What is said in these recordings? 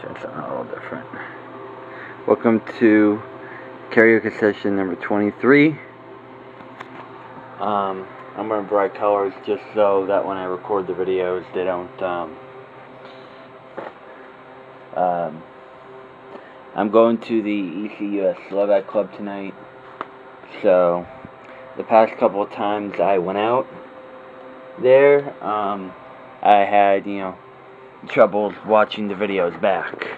Try something a little different. Welcome to Karaoke Session number 23. I'm wearing bright colors just so that when I record the videos they don't, I'm going to the EASmadaNave club tonight, so the past couple of times I went out there, I had, trouble watching the videos back.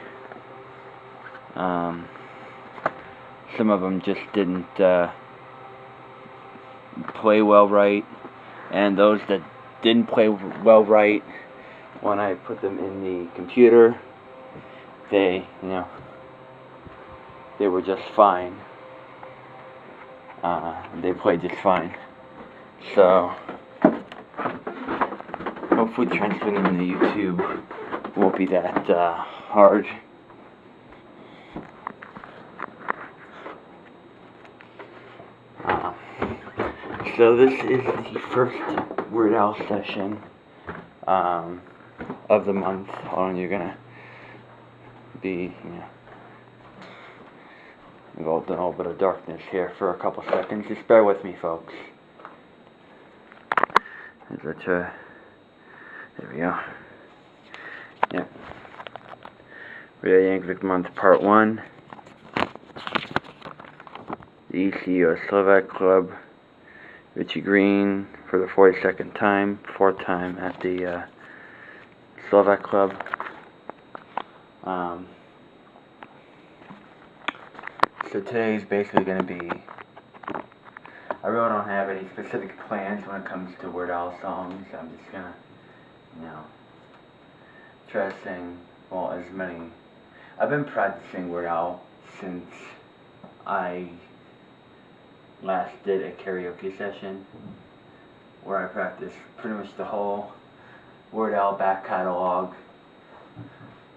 Some of them just didn't play well right, and those that didn't play well right, when I put them in the computer, they were just fine. They played just fine. So hopefully transferring them to YouTube won't be that hard. So this is the first Weird Al session of the month. Hold on, you're gonna be, involved in a little bit of darkness here for a couple seconds. Just bear with me, folks. There we go. Yep. Yankovic month part 1. The EASmadaNave club. Richie Green for the 42nd time, 4th time at the Slovak club. So today is basically going to be, I really don't have any specific plans when it comes to Weird Al songs. I'm just going to, try to sing, well, as many. I've been practicing Weird Al since I last did a karaoke session where I practiced pretty much the whole Weird Al back catalog,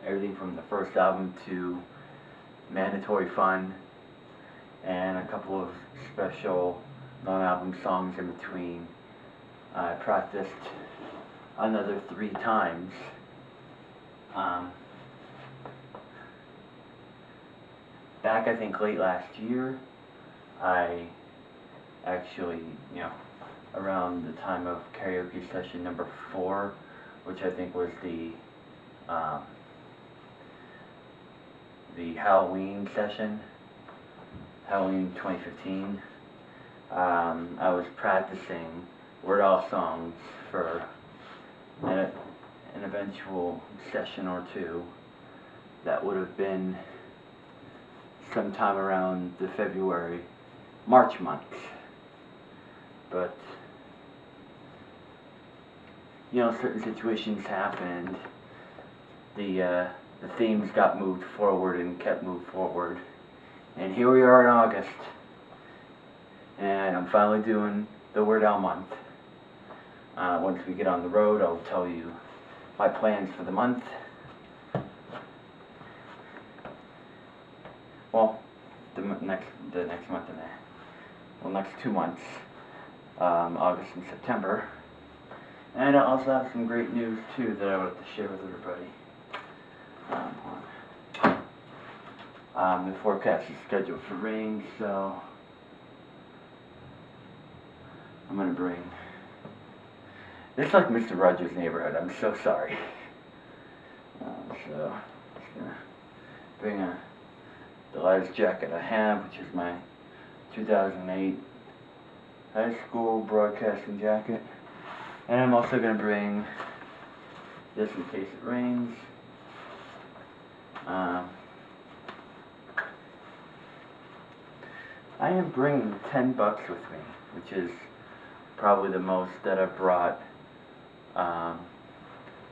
everything from the first album to Mandatory Fun, and a couple of special non-album songs in between. I practiced another 3 times. Back, I think, late last year, I actually, around the time of karaoke session number 4, which I think was the Halloween session, Halloween 2015, I was practicing Weird Al songs for an eventual session or 2 that would have been sometime around the March month. But certain situations happened. The themes got moved forward and kept moved forward, and here we are in August, and I'm finally doing the Weird Al month. Once we get on the road, I'll tell you my plans for the month. Well, the next month and next 2 months, August and September. And I also have some great news too that I would like to share with everybody. The forecast is scheduled for rain, so I'm gonna bring. It's like Mr. Rogers' Neighborhood. I'm so sorry. So I'm just gonna bring the lightest jacket I have, which is my 2008 high school broadcasting jacket. And I'm also going to bring this in case it rains. I am bringing $10 with me, which is probably the most that I've brought, that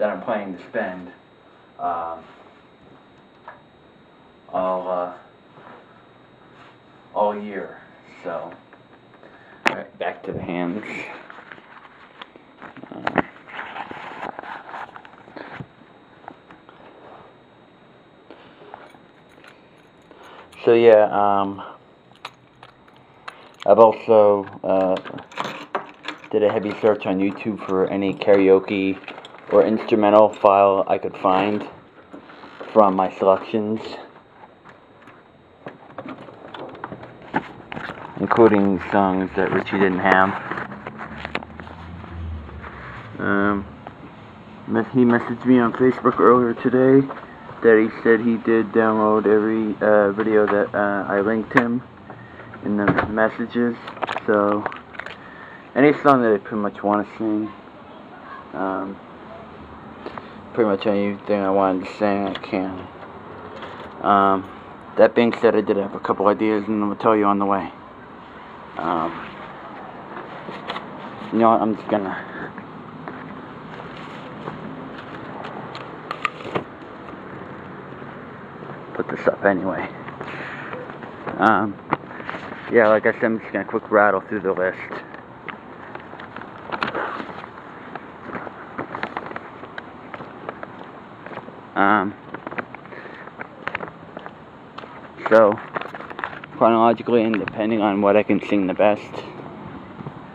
I'm planning to spend all year. So, alright, back to the hands. So yeah, I've also did a heavy search on YouTube for any karaoke or instrumental file I could find from my selections, including songs that Richie didn't have. He messaged me on Facebook earlier today that he said he did download every video that I linked him in the messages. So any song that I pretty much want to sing, pretty much anything I wanted to sing, I can. That being said, I did have a couple ideas, and I'm gonna tell you on the way. You know what? I'm just gonna put this up anyway. Yeah, like I said, I'm just gonna quick rattle through the list. So, chronologically and depending on what I can sing the best,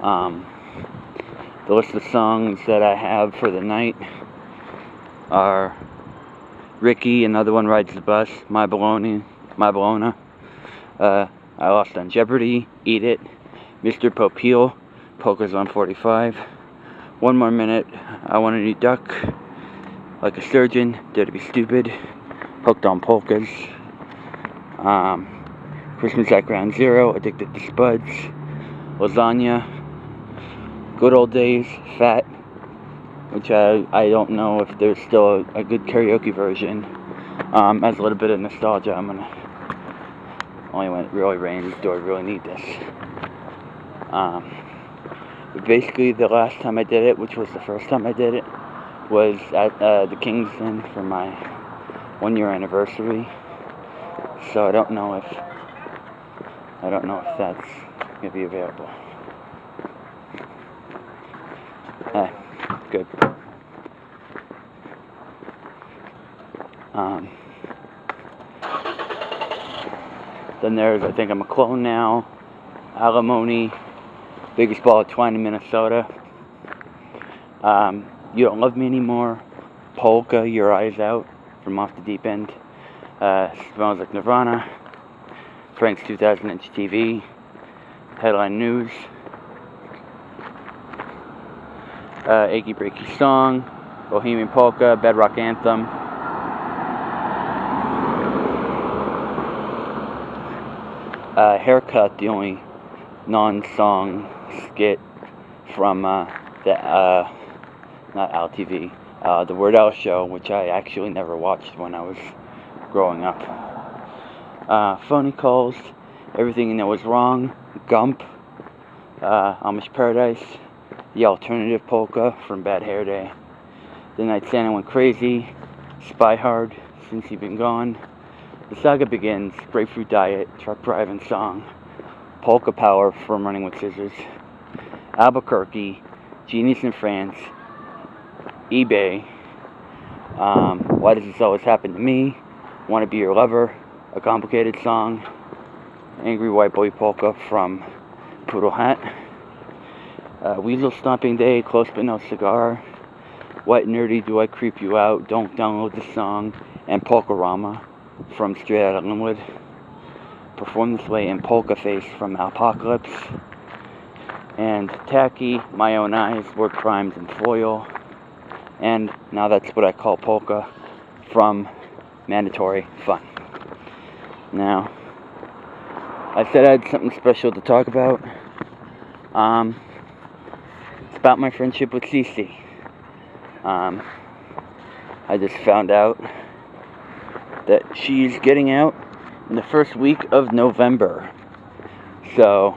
the list of songs that I have for the night are Ricky, Another One Rides the Bus, My Bologna, I Lost on Jeopardy, Eat It, Mr. Popeil, Polka's on 45, One More Minute, I Want a New Duck, Like a Surgeon, Dare to Be Stupid, Hooked on Polkas, Christmas at Ground Zero, Addicted to Spuds, Lasagna, Good Old Days, Fat, which I don't know if there's still a good karaoke version. As a little bit of nostalgia, I'm gonna, only when it really rains do I really need this. But basically the last time I did it, which was the first time I did it, was at the Kingston for my 1 year anniversary. So I don't know if that's gonna be available. Good. Then there's I Think I'm a Clone Now, Alimony, Biggest Ball of Twine in Minnesota, You Don't Love Me Anymore, Polka, Your Eyes Out from Off the Deep End, Smells Like Nirvana, Frank's 2000-inch TV, Headline News, Achy Breaky Song, Bohemian Polka, Bedrock Anthem, Haircut, the only non-song skit from not LTV, the Weird Al Show, which I actually never watched when I was growing up. Phony Calls, Everything That Was Wrong, Gump, Amish Paradise, The Alternative Polka from Bad Hair Day, The Night Santa Went Crazy, Spy Hard, Since You've Been Gone, The Saga Begins, Grapefruit Diet, Truck Driving Song, Polka Power from Running with Scissors, Albuquerque, Genius in France, eBay, Why Does This Always Happen to Me, Wanna Be Your Lover, A Complicated Song, Angry White Boy Polka from Poodle Hat, Weasel Stomping Day, Close But No Cigar, What Nerdy Do I Creep You Out, Don't Download the Song, and Polkarama from Straight Outta Linwood, Perform This Way in Polka Face from Apocalypse, and Tacky, My Own Eyes, Word Crimes and Foil, and Now That's What I Call Polka from Mandatory Fun. Now, I said I had something special to talk about. It's about my friendship with Cece. I just found out that she's getting out in the first week of November. So,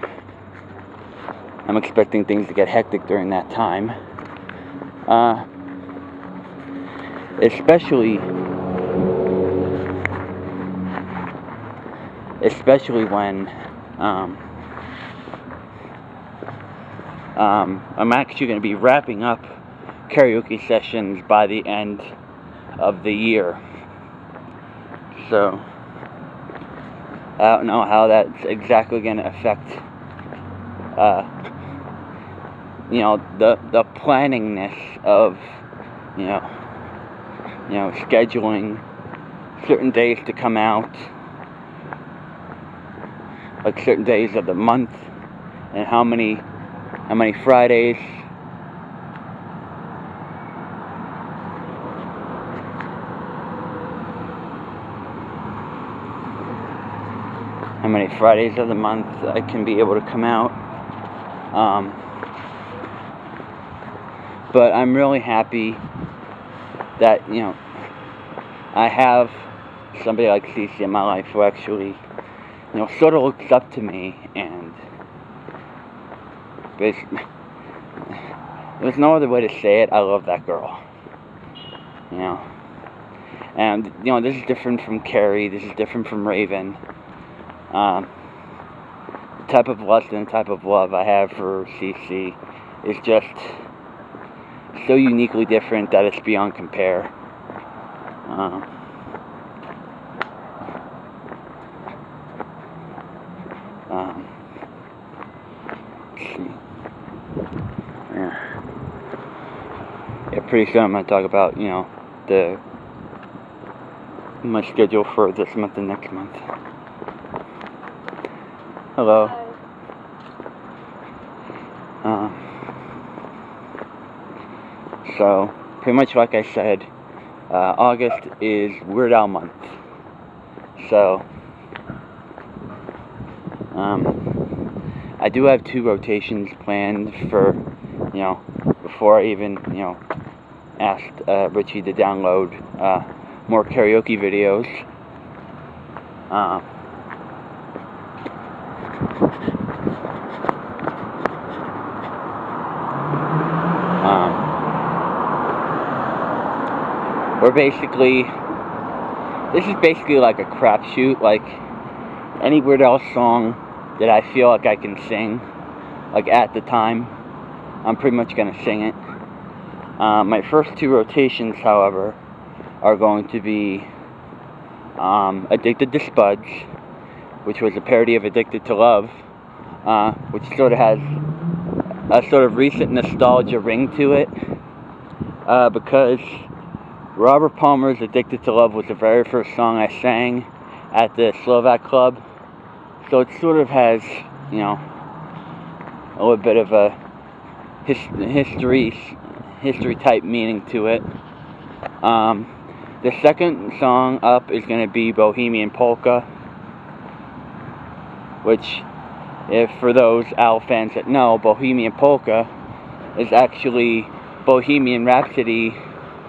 I'm expecting things to get hectic during that time. Especially when I'm actually going to be wrapping up Karaoke Sessions by the end of the year. So, I don't know how that's exactly going to affect, the planningness of, scheduling certain days to come out, like certain days of the month, and how many Fridays. How many Fridays of the month I can be able to come out. But I'm really happy that, you know, I have somebody like Cece in my life who actually, you know, sort of looks up to me, and basically, there's no other way to say it. I love that girl, you know. And, you know, this is different from Carrie, this is different from Raven. The type of lust and the type of love I have for Cece is just so uniquely different that it's beyond compare. Yeah, pretty soon I'm going to talk about, you know, my schedule for this month and next month. Hello. So, pretty much like I said, August is Weird Al month. So, I do have 2 rotations planned for, you know, before I even, you know, asked Richie to download more karaoke videos. This is basically like a crapshoot. Like, any Weird Al song that I feel like I can sing, like at the time, I'm pretty much gonna sing it. My first 2 rotations, however, are going to be Addicted to Spuds, which was a parody of Addicted to Love, which sort of has a sort of recent nostalgia ring to it, because Robert Palmer's Addicted to Love was the very first song I sang at the Slovak Club, so it sort of has, you know, a little bit of a history type meaning to it. The second song up is going to be Bohemian Polka, which, if for those Al fans that know, Bohemian Polka is actually Bohemian Rhapsody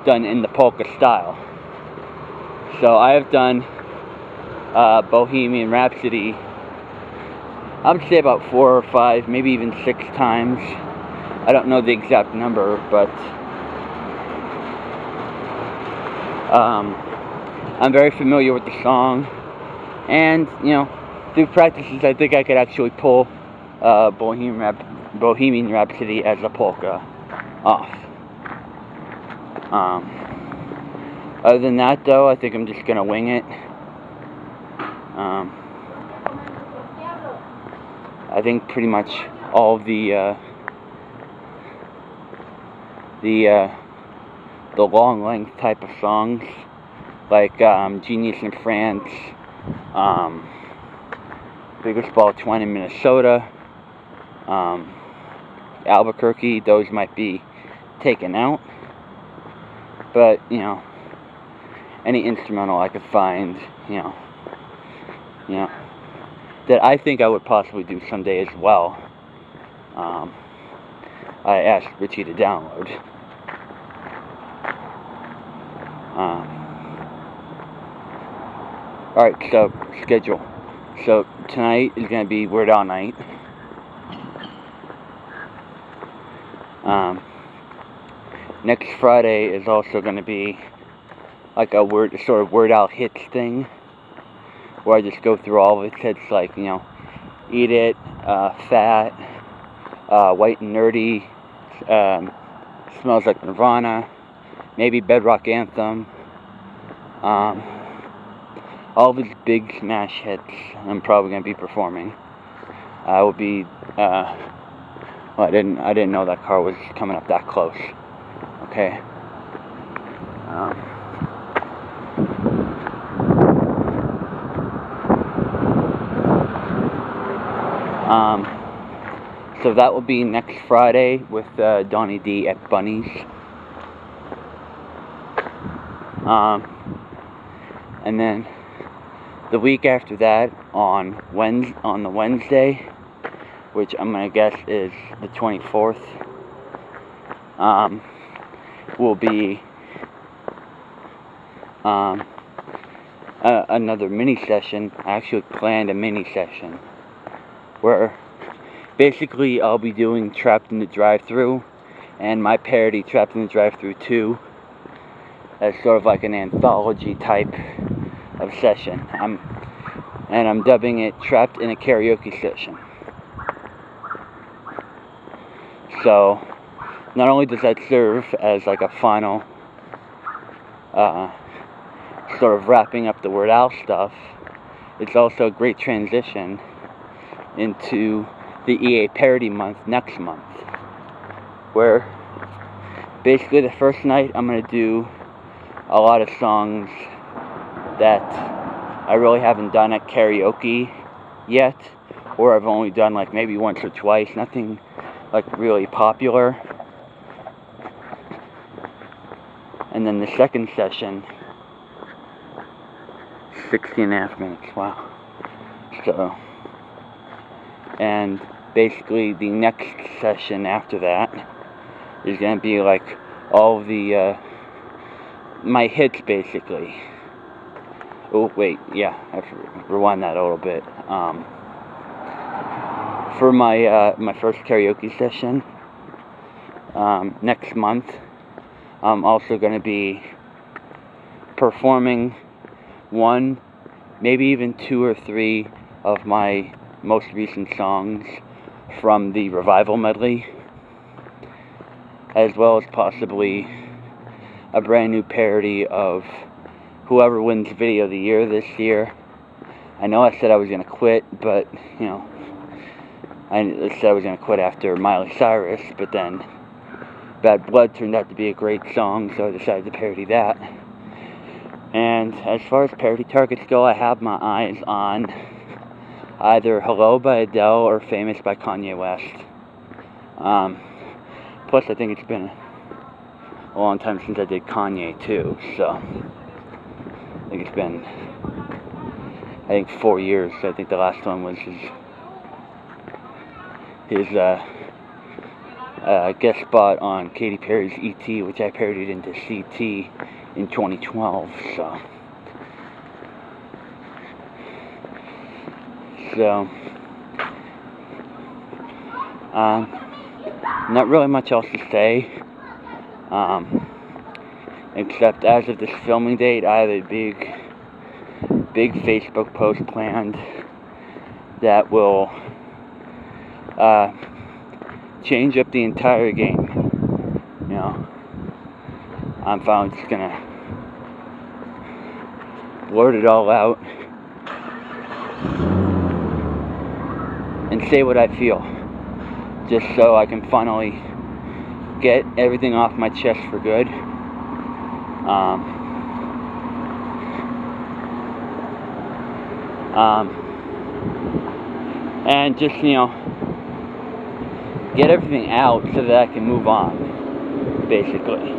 done in the polka style. So I have done Bohemian Rhapsody, I would say about 4 or 5, maybe even 6 times. I don't know the exact number, but I'm very familiar with the song, and, you know, through practices I think I could actually pull Bohemian Rhapsody as a polka off. Other than that, though, I think I'm just gonna wing it. I think pretty much all of the long length type of songs, like Genius in France, Biggest Ball Twine in Minnesota, Albuquerque, those might be taken out. But, you know, any instrumental I could find, you know, that I think I would possibly do someday as well, I asked Richie to download. Alright, so, schedule. So, tonight is going to be Weird Al night. Next Friday is also going to be like a sort of Weird Al hits thing, where I just go through all of his hits, like, you know, Eat It, Fat, White and Nerdy, Smells Like Nirvana, maybe Bedrock Anthem, all of his big smash hits I'm probably going to be performing. I will be, well, I didn't know that car was coming up that close. So that will be next Friday with Donnie D at Bunny's. And then the week after that, on the Wednesday, which I'm gonna guess is the 24th, will be another mini session. I actually planned a mini session where basically I'll be doing Trapped in the Drive-Thru and my parody Trapped in the Drive-Thru 2 as sort of like an anthology type of session. I'm dubbing it Trapped in a Karaoke Session. So not only does that serve as like a final sort of wrapping up the Weird Al stuff, it's also a great transition into the EA Parody Month next month, where basically the first night I'm going to do a lot of songs that I really haven't done at karaoke yet, or I've only done like maybe once or twice, nothing like really popular. And then the second session, 60.5 minutes, wow. So, and basically the next session after that is going to be like all of the my hits basically. Oh wait, yeah, I have to rewind that a little bit. For my first karaoke session next month, I'm also going to be performing one, maybe even 2 or 3 of my most recent songs from the Revival medley, as well as possibly a brand new parody of whoever wins Video of the Year this year. I know I said I was going to quit, but, you know, I said I was going to quit after Miley Cyrus, but then Bad Blood turned out to be a great song, so I decided to parody that. And as far as parody targets go, I have my eyes on either Hello by Adele or Famous by Kanye West. Plus, I think it's been a long time since I did Kanye too, so I think it's been 4 years. I think the last one was his guest spot on Katy Perry's E.T., which I parodied into C.T. in 2012, so not really much else to say, except as of this filming date, I have a big Facebook post planned that will change up the entire game. You know, I'm finally just gonna blurt it all out and say what I feel, just so I can finally get everything off my chest for good. And just, you know, get everything out so that I can move on, basically.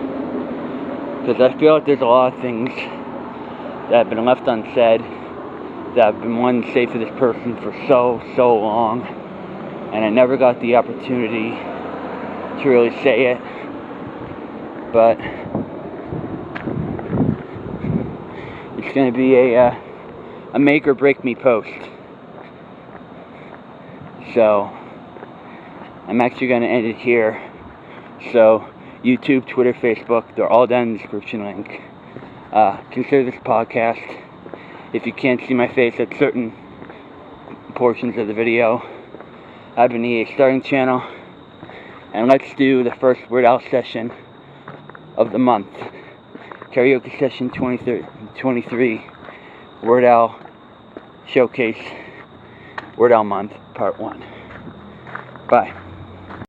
Because I feel like there's a lot of things that have been left unsaid, that I've been wanting to say to this person for so long, and I never got the opportunity to really say it. But it's going to be a make or break me post. So I'm actually going to end it here. So YouTube, Twitter, Facebook, they're all down in the description link. Consider this podcast. If you can't see my face at certain portions of the video, I have an EAStartingChannel, and let's do the first Weird Al session of the month. Karaoke Session 23, Weird Al Showcase, Weird Al Month, Part 1. Bye.